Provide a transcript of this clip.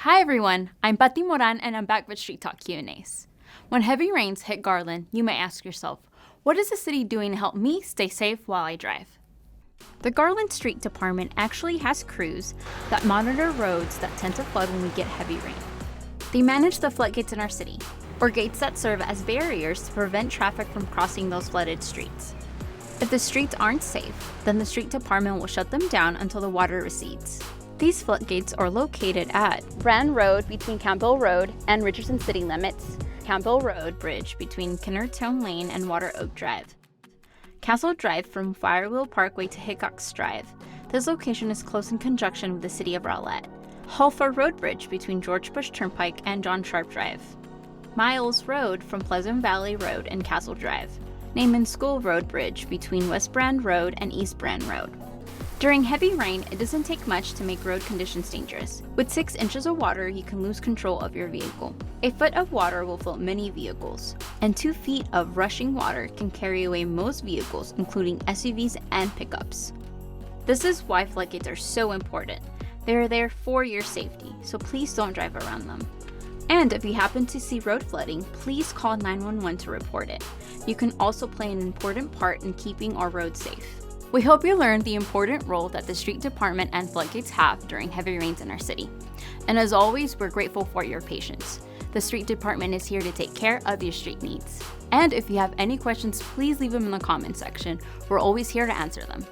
Hi everyone, I'm Pati Moran and I'm back with Street Talk Q&As. When heavy rains hit Garland, you may ask yourself, what is the city doing to help me stay safe while I drive? The Garland Street Department actually has crews that monitor roads that tend to flood when we get heavy rain. They manage the floodgates in our city, or gates that serve as barriers to prevent traffic from crossing those flooded streets. If the streets aren't safe, then the street department will shut them down until the water recedes. These floodgates are located at Brand Road between Campbell Road and Richardson city limits, Campbell Road Bridge between Kinnertone Lane and Water Oak Drive, Castle Drive from Firewheel Parkway to Hickox Drive. This location is close in conjunction with the city of Rowlett. Halford Road Bridge between George Bush Turnpike and John Sharp Drive, Miles Road from Pleasant Valley Road and Castle Drive, Naaman School Road Bridge between West Brand Road and East Brand Road. During heavy rain, it doesn't take much to make road conditions dangerous. With 6 inches of water, you can lose control of your vehicle. A foot of water will float many vehicles, and 2 feet of rushing water can carry away most vehicles, including SUVs and pickups. This is why floodgates are so important. They are there for your safety, so please don't drive around them. And if you happen to see road flooding, please call 911 to report it. You can also play an important part in keeping our roads safe. We hope you learned the important role that the street department and floodgates have during heavy rains in our city. And as always, we're grateful for your patience. The street department is here to take care of your street needs. And if you have any questions, please leave them in the comment section. We're always here to answer them.